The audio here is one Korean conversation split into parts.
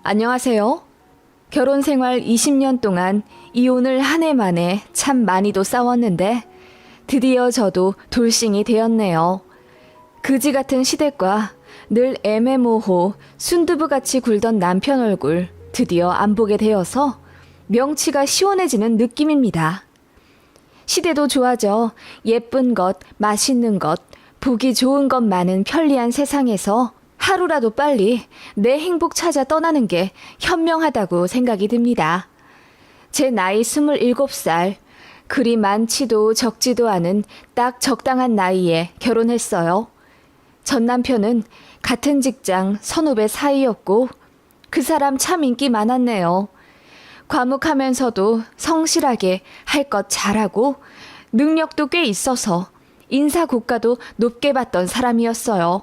안녕하세요. 결혼 생활 20년 동안 이혼을 한 해 만에 참 많이도 싸웠는데 드디어 저도 돌싱이 되었네요. 그지 같은 시댁과 늘 애매모호 순두부같이 굴던 남편 얼굴 드디어 안 보게 되어서 명치가 시원해지는 느낌입니다. 시대도 좋아져 예쁜 것, 맛있는 것, 보기 좋은 것 많은 편리한 세상에서 하루라도 빨리 내 행복 찾아 떠나는 게 현명하다고 생각이 듭니다. 제 나이 27살, 그리 많지도 적지도 않은 딱 적당한 나이에 결혼했어요. 전 남편은 같은 직장 선후배 사이였고 그 사람 참 인기 많았네요. 과묵하면서도 성실하게 할 것 잘하고 능력도 꽤 있어서 인사고가도 높게 받던 사람이었어요.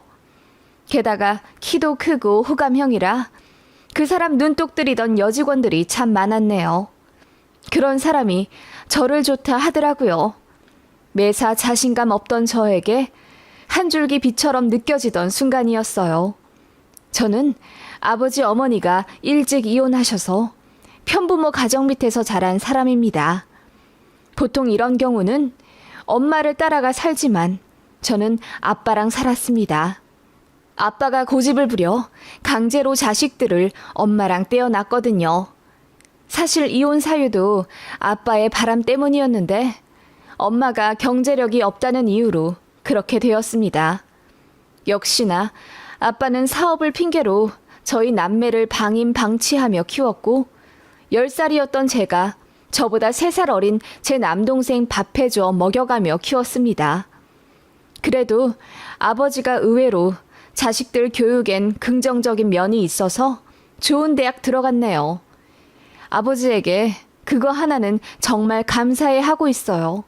게다가 키도 크고 호감형이라 그 사람 눈독 들이던 여직원들이 참 많았네요. 그런 사람이 저를 좋다 하더라고요. 매사 자신감 없던 저에게 한 줄기 빛처럼 느껴지던 순간이었어요. 저는 아버지 어머니가 일찍 이혼하셔서 편부모 가정 밑에서 자란 사람입니다. 보통 이런 경우는 엄마를 따라가 살지만 저는 아빠랑 살았습니다. 아빠가 고집을 부려 강제로 자식들을 엄마랑 떼어놨거든요. 사실 이혼 사유도 아빠의 바람 때문이었는데 엄마가 경제력이 없다는 이유로 그렇게 되었습니다. 역시나 아빠는 사업을 핑계로 저희 남매를 방임방치하며 키웠고 10살이었던 제가 저보다 3살 어린 제 남동생 밥해줘 먹여가며 키웠습니다. 그래도 아버지가 의외로 자식들 교육엔 긍정적인 면이 있어서 좋은 대학 들어갔네요. 아버지에게 그거 하나는 정말 감사해 하고 있어요.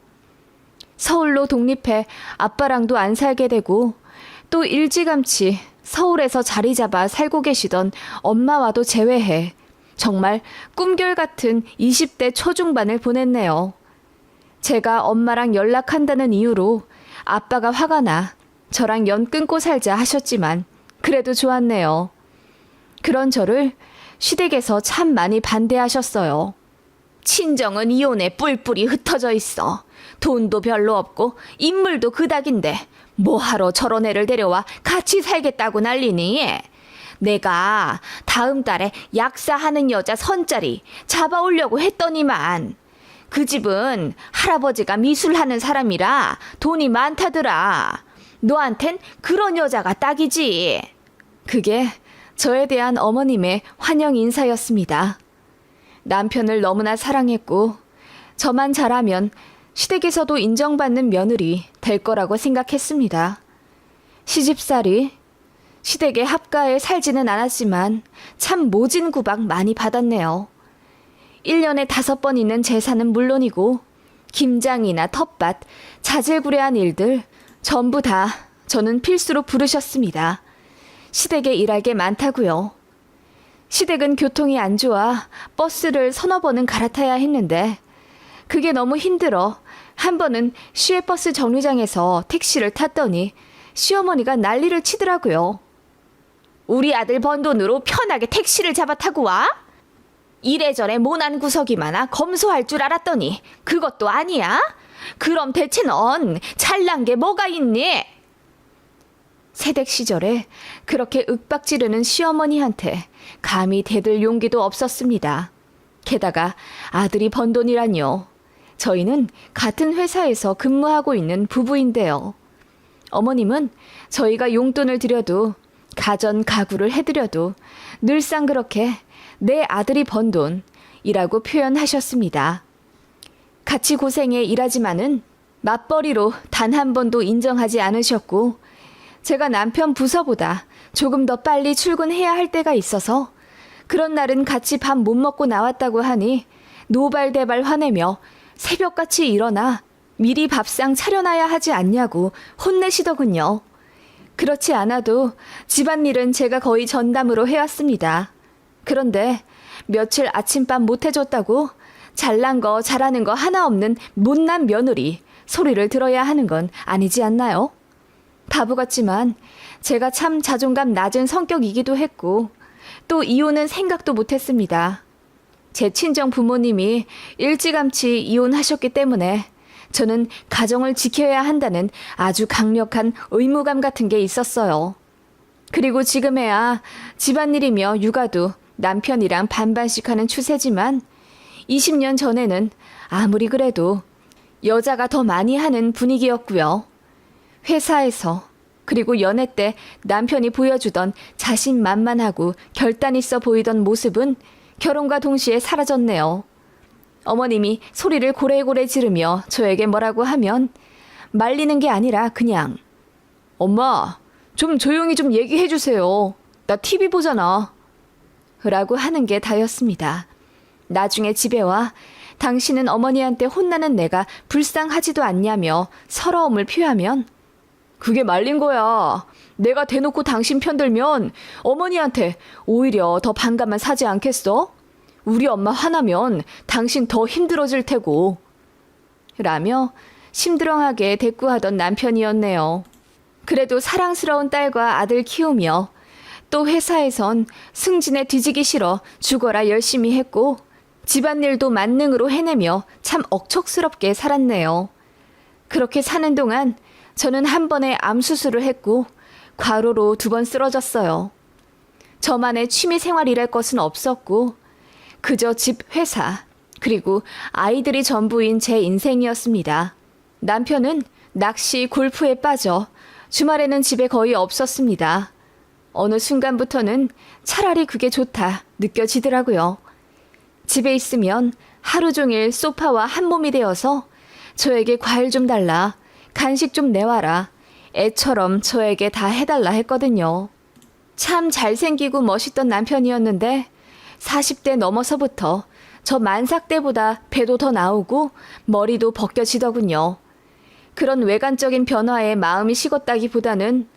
서울로 독립해 아빠랑도 안 살게 되고 또 일찌감치 서울에서 자리 잡아 살고 계시던 엄마와도 제외해 정말 꿈결 같은 20대 초중반을 보냈네요. 제가 엄마랑 연락한다는 이유로 아빠가 화가 나 저랑 연 끊고 살자 하셨지만 그래도 좋았네요. 그런 저를 시댁에서 참 많이 반대하셨어요. 친정은 이혼에 뿔뿔이 흩어져 있어. 돈도 별로 없고 인물도 그닥인데 뭐하러 저런 애를 데려와 같이 살겠다고 난리니? 내가 다음 달에 약사하는 여자 선자리 잡아오려고 했더니만 그 집은 할아버지가 미술하는 사람이라 돈이 많다더라. 너한텐 그런 여자가 딱이지. 그게 저에 대한 어머님의 환영 인사였습니다. 남편을 너무나 사랑했고 저만 잘하면 시댁에서도 인정받는 며느리 될 거라고 생각했습니다. 시집살이 시댁의 합가에 살지는 않았지만 참 모진 구박 많이 받았네요. 1년에 5번 있는 제사는 물론이고 김장이나 텃밭, 자질구레한 일들 전부 다 저는 필수로 부르셨습니다. 시댁에 일할 게 많다고요. 시댁은 교통이 안 좋아 버스를 서너 번은 갈아타야 했는데 그게 너무 힘들어 한 번은 시외버스 정류장에서 택시를 탔더니 시어머니가 난리를 치더라고요. 우리 아들 번 돈으로 편하게 택시를 잡아 타고 와? 이래저래 모난 구석이 많아 검소할 줄 알았더니 그것도 아니야? 그럼 대체 넌 잘난 게 뭐가 있니? 새댁 시절에 그렇게 윽박 지르는 시어머니한테 감히 대들 용기도 없었습니다. 게다가 아들이 번 돈이란요. 저희는 같은 회사에서 근무하고 있는 부부인데요. 어머님은 저희가 용돈을 드려도 가전 가구를 해드려도 늘상 그렇게 내 아들이 번 돈이라고 표현하셨습니다. 같이 고생해 일하지만은 맞벌이로 단 한 번도 인정하지 않으셨고 제가 남편 부서보다 조금 더 빨리 출근해야 할 때가 있어서 그런 날은 같이 밥 못 먹고 나왔다고 하니 노발대발 화내며 새벽같이 일어나 미리 밥상 차려놔야 하지 않냐고 혼내시더군요. 그렇지 않아도 집안일은 제가 거의 전담으로 해왔습니다. 그런데 며칠 아침밥 못 해줬다고 잘난 거 잘하는 거 하나 없는 못난 며느리 소리를 들어야 하는 건 아니지 않나요? 바보 같지만 제가 참 자존감 낮은 성격이기도 했고 또 이혼은 생각도 못했습니다. 제 친정 부모님이 일찌감치 이혼하셨기 때문에 저는 가정을 지켜야 한다는 아주 강력한 의무감 같은 게 있었어요. 그리고 지금에야 집안일이며 육아도 남편이랑 반반씩 하는 추세지만 20년 전에는 아무리 그래도 여자가 더 많이 하는 분위기였고요. 회사에서 그리고 연애 때 남편이 보여주던 자신만만하고 결단 있어 보이던 모습은 결혼과 동시에 사라졌네요. 어머님이 소리를 고래고래 지르며 저에게 뭐라고 하면 말리는 게 아니라 그냥 엄마, 좀 조용히 좀 얘기해 주세요. 나 TV 보잖아. 라고 하는 게 다였습니다. 나중에 집에 와 당신은 어머니한테 혼나는 내가 불쌍하지도 않냐며 서러움을 표하면 그게 말린 거야. 내가 대놓고 당신 편들면 어머니한테 오히려 더 반감만 사지 않겠어? 우리 엄마 화나면 당신 더 힘들어질 테고. 라며 심드렁하게 대꾸하던 남편이었네요. 그래도 사랑스러운 딸과 아들 키우며 또 회사에선 승진에 뒤지기 싫어 죽어라 열심히 했고 집안일도 만능으로 해내며 참 억척스럽게 살았네요. 그렇게 사는 동안 저는 한 번에 암 수술을 했고 과로로 2번 쓰러졌어요. 저만의 취미 생활이랄 것은 없었고 그저 집, 회사, 그리고 아이들이 전부인 제 인생이었습니다. 남편은 낚시, 골프에 빠져 주말에는 집에 거의 없었습니다. 어느 순간부터는 차라리 그게 좋다 느껴지더라고요. 집에 있으면 하루 종일 소파와 한 몸이 되어서 저에게 과일 좀 달라, 간식 좀 내와라, 애처럼 저에게 다 해달라 했거든요. 참 잘생기고 멋있던 남편이었는데 40대 넘어서부터 저 만삭 때보다 배도 더 나오고 머리도 벗겨지더군요. 그런 외관적인 변화에 마음이 식었다기보다는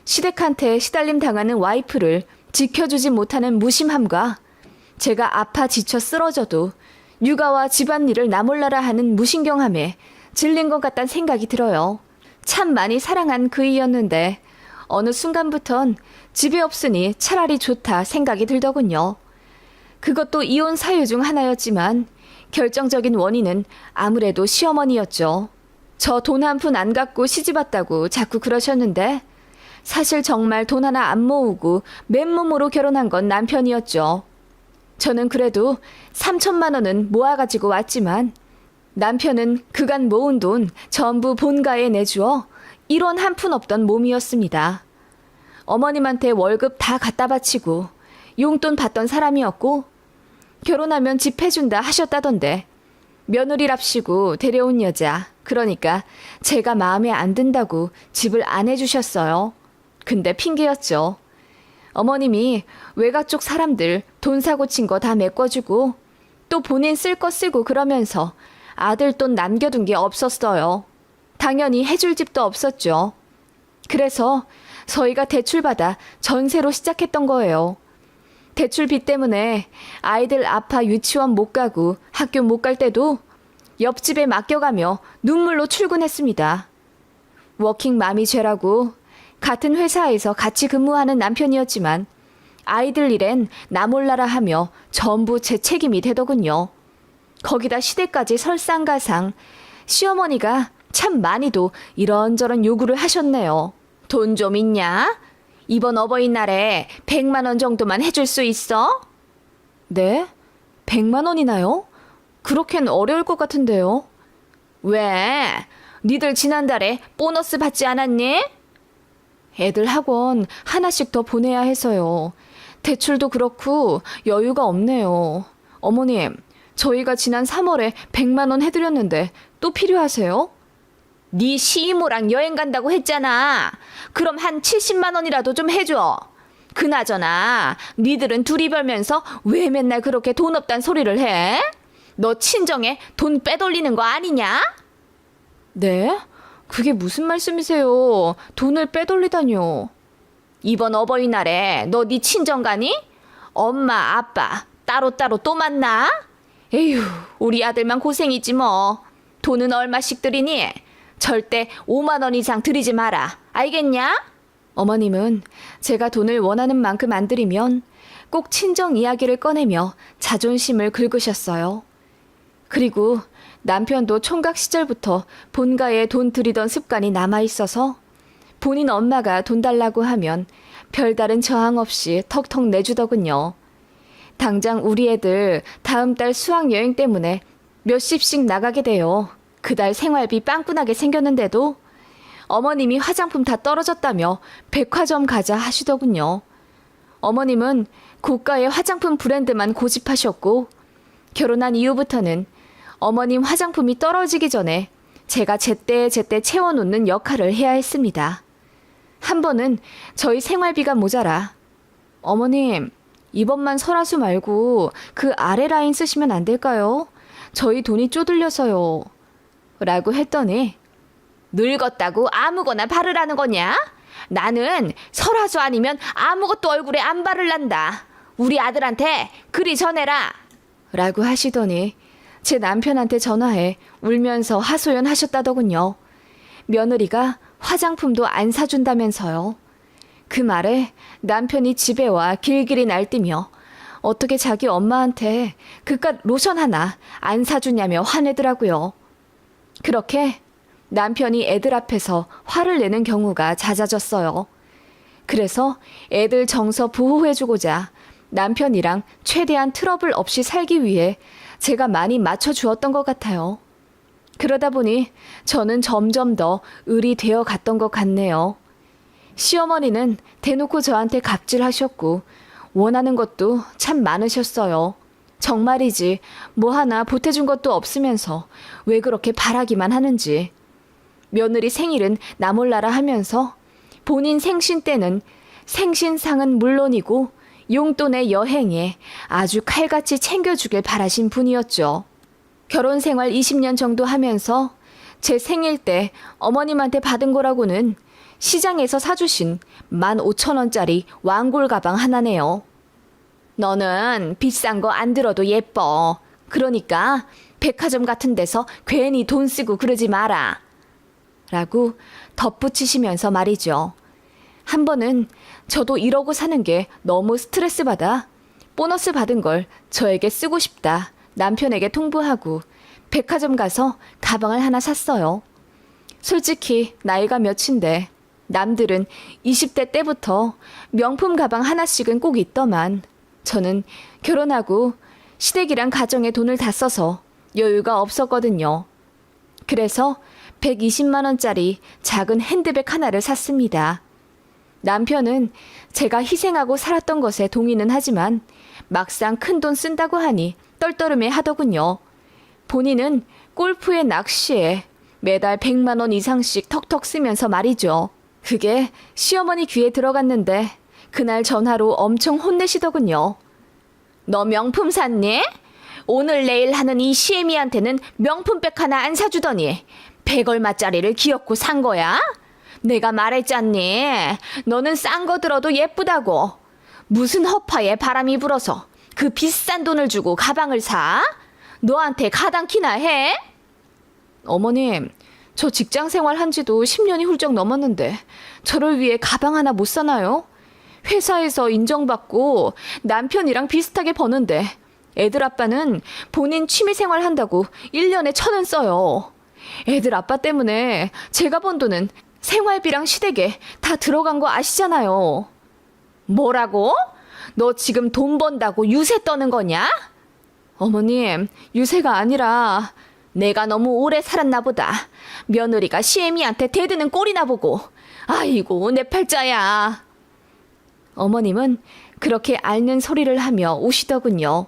시댁한테 시달림 당하는 와이프를 지켜주지 못하는 무심함과 제가 아파 지쳐 쓰러져도 육아와 집안일을 나 몰라라 하는 무신경함에 질린 것 같다는 생각이 들어요. 참 많이 사랑한 그이였는데 어느 순간부턴 집에 없으니 차라리 좋다 생각이 들더군요. 그것도 이혼 사유 중 하나였지만 결정적인 원인은 아무래도 시어머니였죠. 저 돈 한 푼 안 갖고 시집 왔다고 자꾸 그러셨는데 사실 정말 돈 하나 안 모으고 맨몸으로 결혼한 건 남편이었죠. 저는 그래도 3천만 원은 모아가지고 왔지만 남편은 그간 모은 돈 전부 본가에 내주어 1원 한 푼 없던 몸이었습니다. 어머님한테 월급 다 갖다 바치고 용돈 받던 사람이었고 결혼하면 집 해준다 하셨다던데 며느리랍시고 데려온 여자, 그러니까 제가 마음에 안 든다고 집을 안 해주셨어요. 근데 핑계였죠. 어머님이 외가 쪽 사람들 돈 사고 친 거 다 메꿔주고 또 본인 쓸 거 쓰고 그러면서 아들 돈 남겨둔 게 없었어요. 당연히 해줄 집도 없었죠. 그래서 저희가 대출받아 전세로 시작했던 거예요. 대출비 때문에 아이들 아파 유치원 못 가고 학교 못 갈 때도 옆집에 맡겨가며 눈물로 출근했습니다. 워킹맘이 죄라고 같은 회사에서 같이 근무하는 남편이었지만 아이들 일엔 나 몰라라 하며 전부 제 책임이 되더군요. 거기다 시댁까지 설상가상 시어머니가 참 많이도 이런저런 요구를 하셨네요. 돈 좀 있냐? 이번 어버이날에 100만 원 정도만 해줄 수 있어? 네? 100만 원이나요? 그렇게는 어려울 것 같은데요. 왜? 니들 지난달에 보너스 받지 않았니? 애들 학원 하나씩 더 보내야 해서요. 대출도 그렇고 여유가 없네요. 어머님, 저희가 지난 3월에 100만 원 해드렸는데 또 필요하세요? 네 시이모랑 여행 간다고 했잖아. 그럼 한 70만 원이라도 좀 해줘. 그나저나 니들은 둘이 벌면서 왜 맨날 그렇게 돈 없단 소리를 해? 너 친정에 돈 빼돌리는 거 아니냐? 네? 그게 무슨 말씀이세요? 돈을 빼돌리다뇨. 이번 어버이날에 너 네 친정 가니? 엄마, 아빠 따로따로 또 만나? 에휴, 우리 아들만 고생이지 뭐. 돈은 얼마씩 드리니? 절대 5만 원 이상 드리지 마라. 알겠냐? 어머님은 제가 돈을 원하는 만큼 안 드리면 꼭 친정 이야기를 꺼내며 자존심을 긁으셨어요. 그리고 남편도 총각 시절부터 본가에 돈 들이던 습관이 남아있어서 본인 엄마가 돈 달라고 하면 별다른 저항 없이 턱턱 내주더군요. 당장 우리 애들 다음 달 수학여행 때문에 몇십씩 나가게 돼요. 그달 생활비 빵꾸나게 생겼는데도 어머님이 화장품 다 떨어졌다며 백화점 가자 하시더군요. 어머님은 고가의 화장품 브랜드만 고집하셨고 결혼한 이후부터는 어머님 화장품이 떨어지기 전에 제가 제때제때 채워놓는 역할을 해야 했습니다. 한 번은 저희 생활비가 모자라 어머님 이번만 설화수 말고 그 아래 라인 쓰시면 안 될까요? 저희 돈이 쪼들려서요. 라고 했더니 늙었다고 아무거나 바르라는 거냐? 나는 설화수 아니면 아무것도 얼굴에 안 바를란다. 우리 아들한테 그리 전해라. 라고 하시더니 제 남편한테 전화해 울면서 하소연하셨다더군요. 며느리가 화장품도 안 사준다면서요. 그 말에 남편이 집에 와 길길이 날뛰며 어떻게 자기 엄마한테 그깟 로션 하나 안 사주냐며 화내더라고요. 그렇게 남편이 애들 앞에서 화를 내는 경우가 잦아졌어요. 그래서 애들 정서 보호해주고자 남편이랑 최대한 트러블 없이 살기 위해 제가 많이 맞춰주었던 것 같아요. 그러다 보니 저는 점점 더 을이 되어 갔던 것 같네요. 시어머니는 대놓고 저한테 갑질하셨고 원하는 것도 참 많으셨어요. 정말이지 뭐 하나 보태준 것도 없으면서 왜 그렇게 바라기만 하는지. 며느리 생일은 나 몰라라 하면서 본인 생신 때는 생신상은 물론이고 용돈의 여행에 아주 칼같이 챙겨주길 바라신 분이었죠. 결혼 생활 20년 정도 하면서 제 생일 때 어머님한테 받은 거라고는 시장에서 사주신 15,000원짜리 왕골 가방 하나네요. 너는 비싼 거 안 들어도 예뻐. 그러니까 백화점 같은 데서 괜히 돈 쓰고 그러지 마라. 라고 덧붙이시면서 말이죠. 한 번은 저도 이러고 사는 게 너무 스트레스 받아 보너스 받은 걸 저에게 쓰고 싶다 남편에게 통보하고 백화점 가서 가방을 하나 샀어요. 솔직히 나이가 몇인데 남들은 20대 때부터 명품 가방 하나씩은 꼭 있더만 저는 결혼하고 시댁이랑 가정에 돈을 다 써서 여유가 없었거든요. 그래서 120만 원짜리 작은 핸드백 하나를 샀습니다. 남편은 제가 희생하고 살았던 것에 동의는 하지만 막상 큰돈 쓴다고 하니 떨떠름해 하더군요. 본인은 골프에 낚시에 매달 100만 원 이상씩 턱턱 쓰면서 말이죠. 그게 시어머니 귀에 들어갔는데 그날 전화로 엄청 혼내시더군요. 너 명품 샀니? 오늘 내일 하는 이 시애미한테는 명품백 하나 안 사주더니 100얼마짜리를 기어코 산 거야? 내가 말했잖니. 너는 싼 거 들어도 예쁘다고. 무슨 허파에 바람이 불어서 그 비싼 돈을 주고 가방을 사? 너한테 가당키나 해? 어머님, 저 직장 생활 한 지도 10년이 훌쩍 넘었는데 저를 위해 가방 하나 못 사나요? 회사에서 인정받고 남편이랑 비슷하게 버는데 애들 아빠는 본인 취미생활 한다고 1년에 1,000원 써요. 애들 아빠 때문에 제가 번 돈은 생활비랑 시댁에 다 들어간 거 아시잖아요. 뭐라고? 너 지금 돈 번다고 유세 떠는 거냐? 어머님, 유세가 아니라 내가 너무 오래 살았나 보다. 며느리가 시애미한테 대드는 꼴이나 보고. 아이고, 내 팔자야. 어머님은 그렇게 앓는 소리를 하며 우시더군요.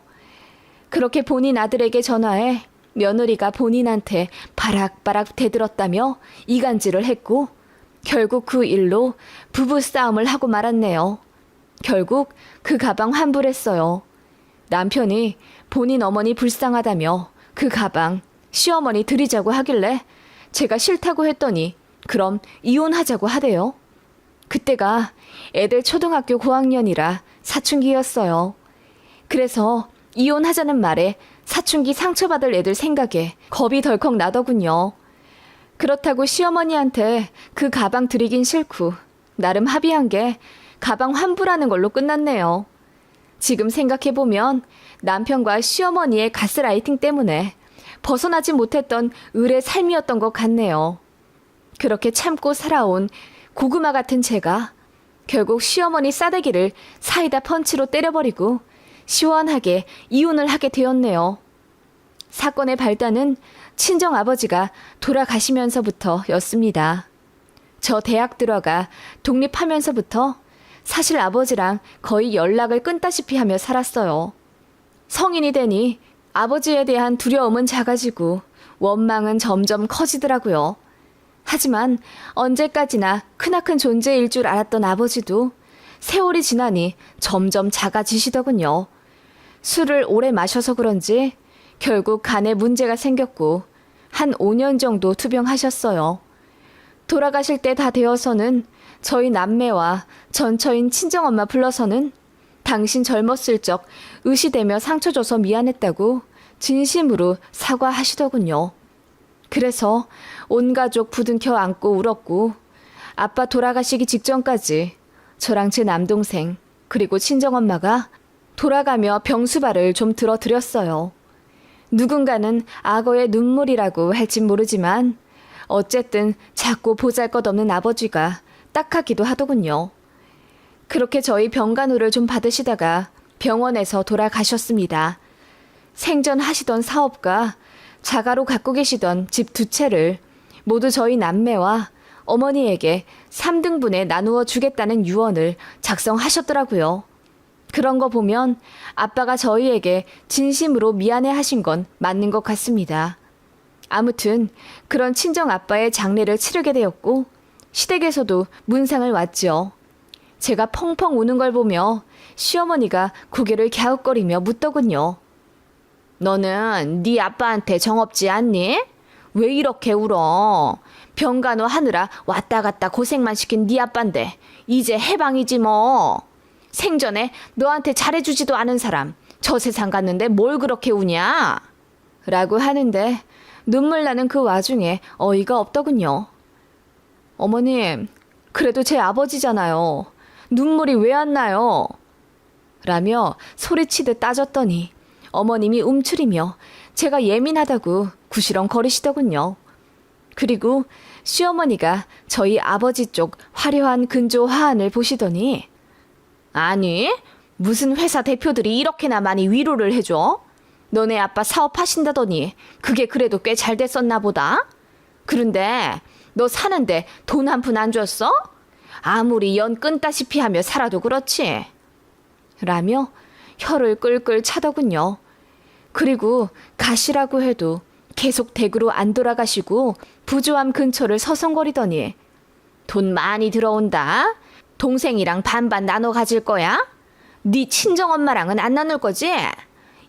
그렇게 본인 아들에게 전화해 며느리가 본인한테 바락바락 대들었다며 이간질을 했고 결국 그 일로 부부싸움을 하고 말았네요. 결국 그 가방 환불했어요. 남편이 본인 어머니 불쌍하다며 그 가방 시어머니 드리자고 하길래 제가 싫다고 했더니 그럼 이혼하자고 하대요. 그때가 애들 초등학교 고학년이라 사춘기였어요. 그래서 이혼하자는 말에 사춘기 상처받을 애들 생각에 겁이 덜컥 나더군요. 그렇다고 시어머니한테 그 가방 드리긴 싫고 나름 합의한 게 가방 환불하는 걸로 끝났네요. 지금 생각해보면 남편과 시어머니의 가스라이팅 때문에 벗어나지 못했던 을의 삶이었던 것 같네요. 그렇게 참고 살아온 고구마 같은 제가 결국 시어머니 싸대기를 사이다 펀치로 때려버리고 시원하게 이혼을 하게 되었네요. 사건의 발단은 친정아버지가 돌아가시면서부터였습니다. 저 대학 들어가 독립하면서부터 사실 아버지랑 거의 연락을 끊다시피 하며 살았어요. 성인이 되니 아버지에 대한 두려움은 작아지고 원망은 점점 커지더라고요. 하지만 언제까지나 크나큰 존재일 줄 알았던 아버지도 세월이 지나니 점점 작아지시더군요. 술을 오래 마셔서 그런지 결국 간에 문제가 생겼고 한 5년 정도 투병하셨어요. 돌아가실 때 다 되어서는 저희 남매와 전처인 친정엄마 불러서는 당신 젊었을 적 의시되며 상처 줘서 미안했다고 진심으로 사과하시더군요. 그래서 온 가족 부둥켜 안고 울었고 아빠 돌아가시기 직전까지 저랑 제 남동생 그리고 친정엄마가 돌아가며 병수발을 좀 들어드렸어요. 누군가는 악어의 눈물이라고 할진 모르지만 어쨌든 작고 보잘것없는 아버지가 딱하기도 하더군요. 그렇게 저희 병간호를 좀 받으시다가 병원에서 돌아가셨습니다. 생전하시던 사업과 자가로 갖고 계시던 집 2채를 모두 저희 남매와 어머니에게 3등분에 나누어 주겠다는 유언을 작성하셨더라고요. 그런 거 보면 아빠가 저희에게 진심으로 미안해 하신 건 맞는 것 같습니다. 아무튼 그런 친정 아빠의 장례를 치르게 되었고 시댁에서도 문상을 왔지요. 제가 펑펑 우는 걸 보며 시어머니가 고개를 갸웃거리며 묻더군요. 너는 네 아빠한테 정없지 않니? 왜 이렇게 울어? 병간호 하느라 왔다 갔다 고생만 시킨 네 아빠인데 이제 해방이지 뭐. 생전에 너한테 잘해주지도 않은 사람 저 세상 갔는데 뭘 그렇게 우냐? 라고 하는데 눈물 나는 그 와중에 어이가 없더군요. 어머님, 그래도 제 아버지잖아요. 눈물이 왜 안 나요? 라며 소리치듯 따졌더니 어머님이 움츠리며 제가 예민하다고 구시렁거리시더군요. 그리고 시어머니가 저희 아버지 쪽 화려한 근조 화환을 보시더니 아니, 무슨 회사 대표들이 이렇게나 많이 위로를 해줘? 너네 아빠 사업하신다더니 그게 그래도 꽤 잘 됐었나 보다? 그런데 너 사는데 돈 한 푼 안 줬어? 아무리 연 끊다시피 하며 살아도 그렇지. 라며 혀를 끌끌 차더군요. 그리고 가시라고 해도 계속 댁으로 안 돌아가시고 부조함 근처를 서성거리더니 돈 많이 들어온다. 동생이랑 반반 나눠 가질 거야? 네 친정엄마랑은 안 나눌 거지?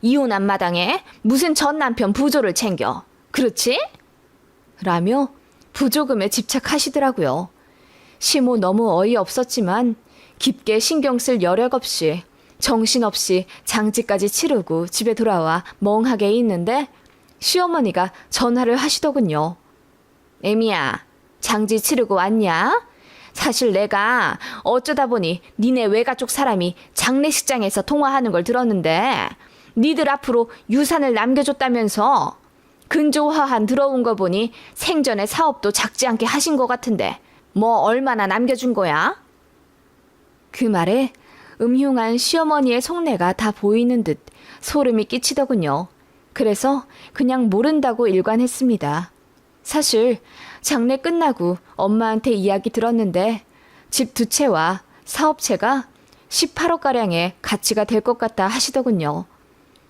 이혼한 마당에 무슨 전 남편 부조를 챙겨. 그렇지? 라며 부조금에 집착하시더라고요. 시모 너무 어이없었지만 깊게 신경 쓸 여력 없이 정신없이 장지까지 치르고 집에 돌아와 멍하게 있는데 시어머니가 전화를 하시더군요. 애미야, 장지 치르고 왔냐? 사실 내가 어쩌다 보니 니네 외가족 사람이 장례식장에서 통화하는 걸 들었는데 니들 앞으로 유산을 남겨줬다면서 근조화한 들어온 거 보니 생전에 사업도 작지 않게 하신 것 같은데 뭐 얼마나 남겨준 거야? 그 말에 음흉한 시어머니의 속내가 다 보이는 듯 소름이 끼치더군요. 그래서 그냥 모른다고 일관했습니다. 사실 장례 끝나고 엄마한테 이야기 들었는데 집 2채와 사업체가 18억가량의 가치가 될 것 같다 하시더군요.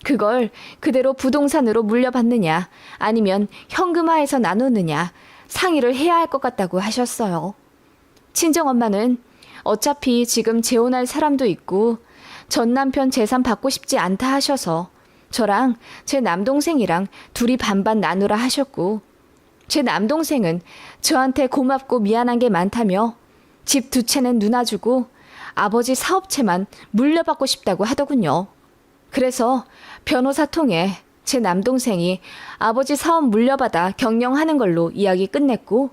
그걸 그대로 부동산으로 물려받느냐 아니면 현금화해서 나누느냐 상의를 해야 할 것 같다고 하셨어요. 친정엄마는 어차피 지금 재혼할 사람도 있고 전 남편 재산 받고 싶지 않다 하셔서 저랑 제 남동생이랑 둘이 반반 나누라 하셨고 제 남동생은 저한테 고맙고 미안한 게 많다며 집 2채는 누나 주고 아버지 사업체만 물려받고 싶다고 하더군요. 그래서 변호사 통해 제 남동생이 아버지 사업 물려받아 경영하는 걸로 이야기 끝냈고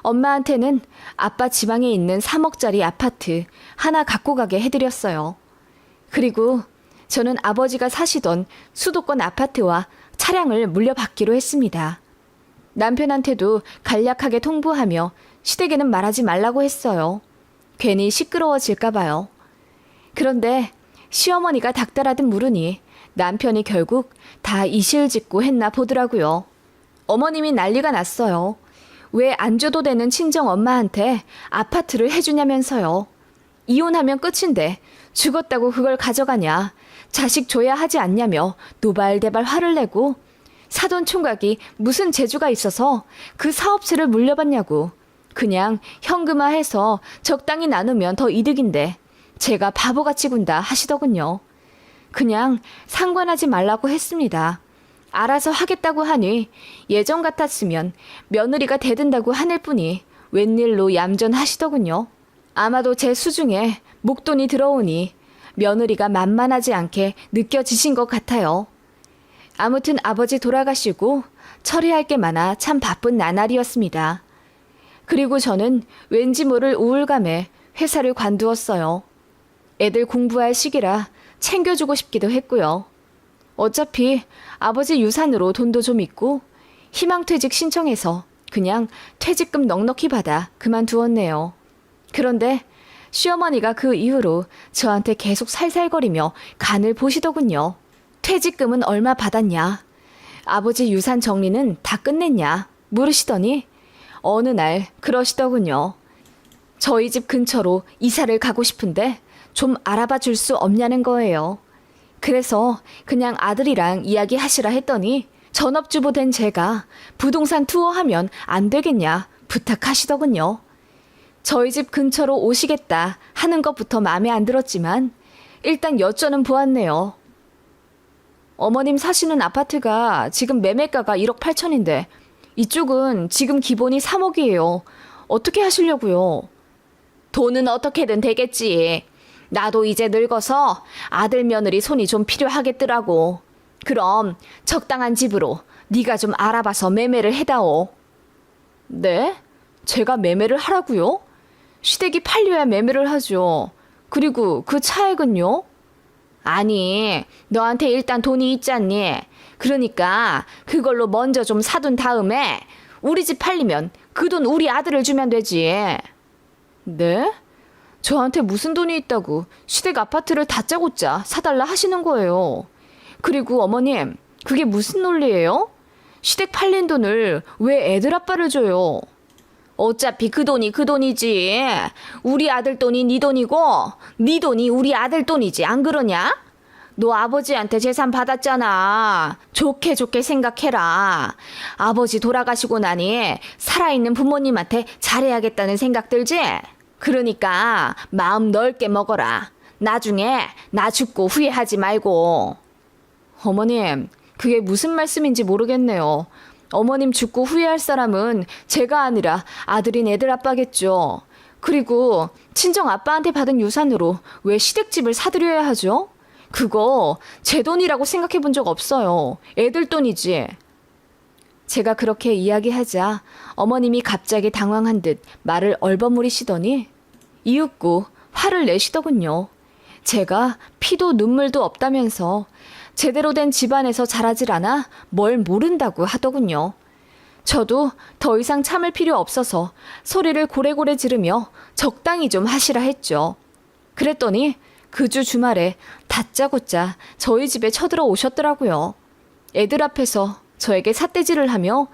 엄마한테는 아빠 지방에 있는 3억짜리 아파트 하나 갖고 가게 해드렸어요. 그리고 저는 아버지가 사시던 수도권 아파트와 차량을 물려받기로 했습니다. 남편한테도 간략하게 통보하며 시댁에는 말하지 말라고 했어요. 괜히 시끄러워질까봐요. 그런데 시어머니가 닥달하듯 물으니 남편이 결국 다 이실직고 했나 보더라고요. 어머님이 난리가 났어요. 왜 안 줘도 되는 친정 엄마한테 아파트를 해주냐면서요. 이혼하면 끝인데 죽었다고 그걸 가져가냐. 자식 줘야 하지 않냐며 노발대발 화를 내고 사돈 총각이 무슨 재주가 있어서 그 사업체를 물려받냐고. 그냥 현금화해서 적당히 나누면 더 이득인데 제가 바보같이 군다 하시더군요. 그냥 상관하지 말라고 했습니다. 알아서 하겠다고 하니 예전 같았으면 며느리가 대든다고 하늘 뿐이 웬일로 얌전하시더군요. 아마도 제 수중에 목돈이 들어오니 며느리가 만만하지 않게 느껴지신 것 같아요. 아무튼 아버지 돌아가시고 처리할 게 많아 참 바쁜 나날이었습니다. 그리고 저는 왠지 모를 우울감에 회사를 관두었어요. 애들 공부할 시기라 챙겨주고 싶기도 했고요. 어차피 아버지 유산으로 돈도 좀 있고 희망퇴직 신청해서 그냥 퇴직금 넉넉히 받아 그만두었네요. 그런데 시어머니가 그 이후로 저한테 계속 살살거리며 간을 보시더군요. 퇴직금은 얼마 받았냐? 아버지 유산 정리는 다 끝냈냐? 물으시더니 어느 날 그러시더군요. 저희 집 근처로 이사를 가고 싶은데 좀 알아봐 줄 수 없냐는 거예요. 그래서 그냥 아들이랑 이야기하시라 했더니 전업주부 된 제가 부동산 투어하면 안 되겠냐 부탁하시더군요. 저희 집 근처로 오시겠다 하는 것부터 마음에 안 들었지만 일단 여쭤는 보았네요. 어머님 사시는 아파트가 지금 매매가가 1억 8천인데 이쪽은 지금 기본이 3억이에요. 어떻게 하시려고요? 돈은 어떻게든 되겠지. 나도 이제 늙어서 아들 며느리 손이 좀 필요하겠더라고. 그럼 적당한 집으로 네가 좀 알아봐서 매매를 해다오. 네? 제가 매매를 하라고요? 시댁이 팔려야 매매를 하죠. 그리고 그 차액은요? 아니, 너한테 일단 돈이 있잖니. 그러니까 그걸로 먼저 좀 사둔 다음에 우리 집 팔리면 그 돈 우리 아들을 주면 되지. 네? 저한테 무슨 돈이 있다고 시댁 아파트를 다짜고짜 사달라 하시는 거예요. 그리고 어머님, 그게 무슨 논리예요? 시댁 팔린 돈을 왜 애들 아빠를 줘요? 어차피 그 돈이 그 돈이지. 우리 아들 돈이 네 돈이고 네 돈이 우리 아들 돈이지. 안 그러냐? 너 아버지한테 재산 받았잖아. 좋게 좋게 생각해라. 아버지 돌아가시고 나니 살아있는 부모님한테 잘해야겠다는 생각 들지? 그러니까 마음 넓게 먹어라. 나중에 나 죽고 후회하지 말고. 어머님, 그게 무슨 말씀인지 모르겠네요. 어머님 죽고 후회할 사람은 제가 아니라 아들인 애들 아빠겠죠. 그리고 친정 아빠한테 받은 유산으로 왜 시댁집을 사드려야 하죠? 그거 제 돈이라고 생각해 본 적 없어요. 애들 돈이지. 제가 그렇게 이야기하자 어머님이 갑자기 당황한 듯 말을 얼버무리시더니 이윽고 화를 내시더군요. 제가 피도 눈물도 없다면서 제대로 된 집안에서 자라질 않아 뭘 모른다고 하더군요. 저도 더 이상 참을 필요 없어서 소리를 고래고래 지르며 적당히 좀 하시라 했죠. 그랬더니 그 주 주말에 다짜고짜 저희 집에 쳐들어 오셨더라고요. 애들 앞에서 저에게 삿대질을 하며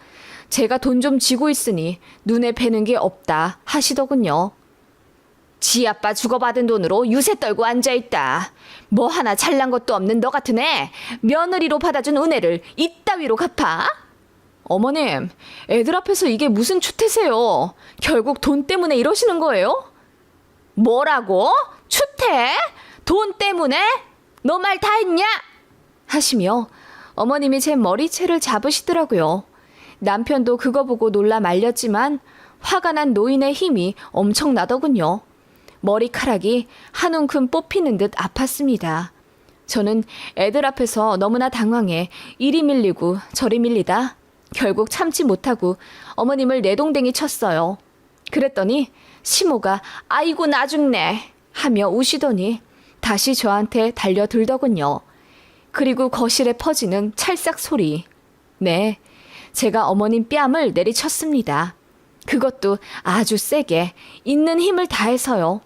제가 돈 좀 쥐고 있으니 눈에 뵈는 게 없다 하시더군요. 지 아빠 주고받은 돈으로 유세 떨고 앉아있다. 뭐 하나 잘난 것도 없는 너 같은 애 며느리로 받아준 은혜를 이따위로 갚아? 어머님, 애들 앞에서 이게 무슨 추태세요? 결국 돈 때문에 이러시는 거예요? 뭐라고? 추태? 돈 때문에? 너 말 다 했냐? 하시며 어머님이 제 머리채를 잡으시더라고요. 남편도 그거 보고 놀라 말렸지만 화가 난 노인의 힘이 엄청나더군요. 머리카락이 한 움큼 뽑히는 듯 아팠습니다. 저는 애들 앞에서 너무나 당황해 이리 밀리고 저리 밀리다 결국 참지 못하고 어머님을 내동댕이 쳤어요. 그랬더니 시모가 아이고 나 죽네 하며 우시더니 다시 저한테 달려들더군요. 그리고 거실에 퍼지는 찰싹 소리. 네, 제가 어머님 뺨을 내리쳤습니다. 그것도 아주 세게 있는 힘을 다해서요.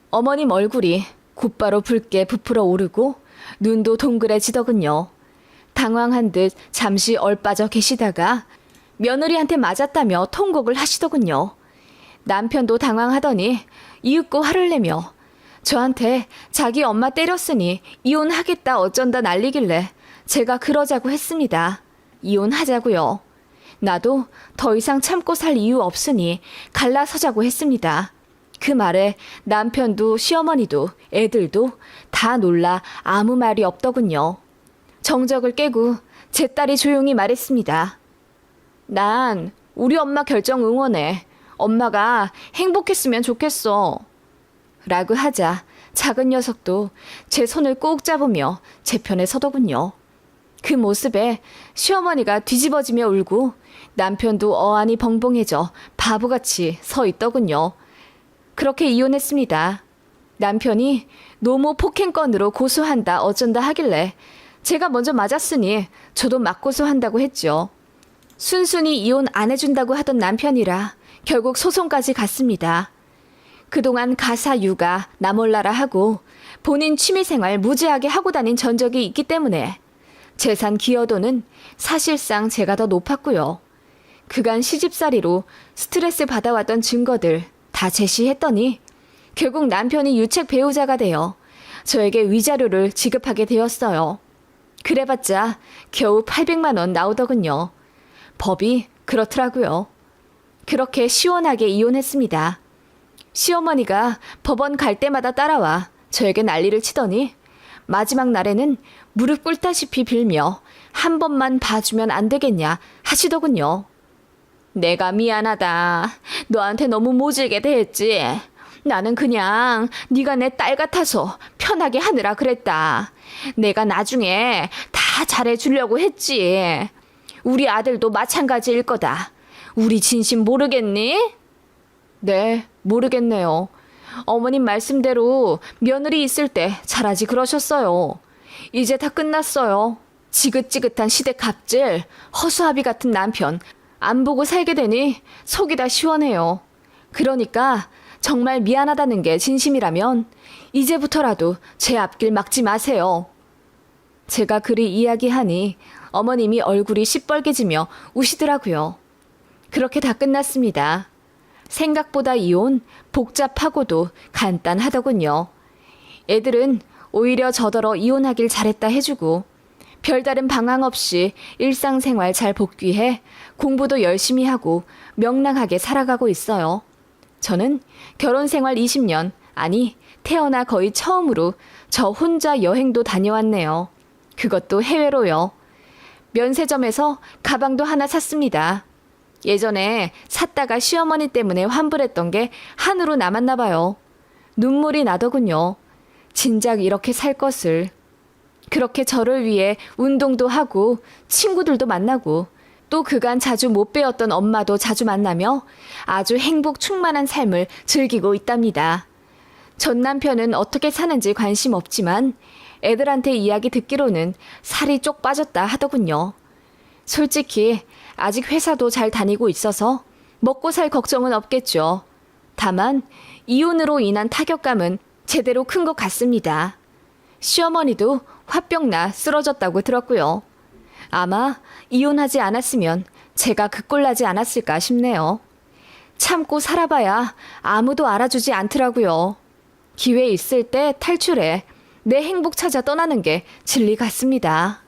어머님 얼굴이 곧바로 붉게 부풀어 오르고 눈도 동그래지더군요. 당황한 듯 잠시 얼빠져 계시다가 며느리한테 맞았다며 통곡을 하시더군요. 남편도 당황하더니 이윽고 화를 내며 저한테 자기 엄마 때렸으니 이혼하겠다 어쩐다 난리길래 제가 그러자고 했습니다. 이혼하자고요. 나도 더 이상 참고 살 이유 없으니 갈라서자고 했습니다. 그 말에 남편도 시어머니도 애들도 다 놀라 아무 말이 없더군요. 정적을 깨고 제 딸이 조용히 말했습니다. 난 우리 엄마 결정 응원해. 엄마가 행복했으면 좋겠어. 라고 하자 작은 녀석도 제 손을 꼭 잡으며 제 편에 서더군요. 그 모습에 시어머니가 뒤집어지며 울고 남편도 어안이 벙벙해져 바보같이 서 있더군요. 그렇게 이혼했습니다. 남편이 노모 폭행건으로 고소한다 어쩐다 하길래 제가 먼저 맞았으니 저도 맞고소한다고 했죠. 순순히 이혼 안 해준다고 하던 남편이라 결국 소송까지 갔습니다. 그동안 가사 육아 나몰라라 하고 본인 취미생활 무지하게 하고 다닌 전적이 있기 때문에 재산 기여도는 사실상 제가 더 높았고요. 그간 시집살이로 스트레스 받아왔던 증거들 다 제시했더니 결국 남편이 유책 배우자가 되어 저에게 위자료를 지급하게 되었어요. 그래봤자 겨우 800만 원 나오더군요. 법이 그렇더라고요. 그렇게 시원하게 이혼했습니다. 시어머니가 법원 갈 때마다 따라와 저에게 난리를 치더니 마지막 날에는 무릎 꿇다시피 빌며 한 번만 봐주면 안 되겠냐 하시더군요. 내가 미안하다. 너한테 너무 모질게 대했지. 나는 그냥 네가 내 딸 같아서 편하게 하느라 그랬다. 내가 나중에 다 잘해주려고 했지. 우리 아들도 마찬가지일 거다. 우리 진심 모르겠니? 네, 모르겠네요. 어머님 말씀대로 며느리 있을 때 잘하지 그러셨어요. 이제 다 끝났어요. 지긋지긋한 시댁 갑질, 허수아비 같은 남편 안 보고 살게 되니 속이 다 시원해요. 그러니까 정말 미안하다는 게 진심이라면 이제부터라도 제 앞길 막지 마세요. 제가 그리 이야기하니 어머님이 얼굴이 시뻘개지며 우시더라고요. 그렇게 다 끝났습니다. 생각보다 이혼 복잡하고도 간단하더군요. 애들은 오히려 저더러 이혼하길 잘했다 해주고 별다른 방황 없이 일상생활 잘 복귀해 공부도 열심히 하고 명랑하게 살아가고 있어요. 저는 결혼생활 20년, 아니 태어나 거의 처음으로 저 혼자 여행도 다녀왔네요. 그것도 해외로요. 면세점에서 가방도 하나 샀습니다. 예전에 샀다가 시어머니 때문에 환불했던 게 한으로 남았나 봐요. 눈물이 나더군요. 진작 이렇게 살 것을. 그렇게 저를 위해 운동도 하고 친구들도 만나고 또 그간 자주 못 뵈었던 엄마도 자주 만나며 아주 행복 충만한 삶을 즐기고 있답니다. 전 남편은 어떻게 사는지 관심 없지만 애들한테 이야기 듣기로는 살이 쪽 빠졌다 하더군요. 솔직히 아직 회사도 잘 다니고 있어서 먹고 살 걱정은 없겠죠. 다만 이혼으로 인한 타격감은 제대로 큰 것 같습니다. 시어머니도 화병나 쓰러졌다고 들었고요. 아마 이혼하지 않았으면 제가 그 꼴 나지 않았을까 싶네요. 참고 살아봐야 아무도 알아주지 않더라고요. 기회 있을 때 탈출해 내 행복 찾아 떠나는 게 진리 같습니다.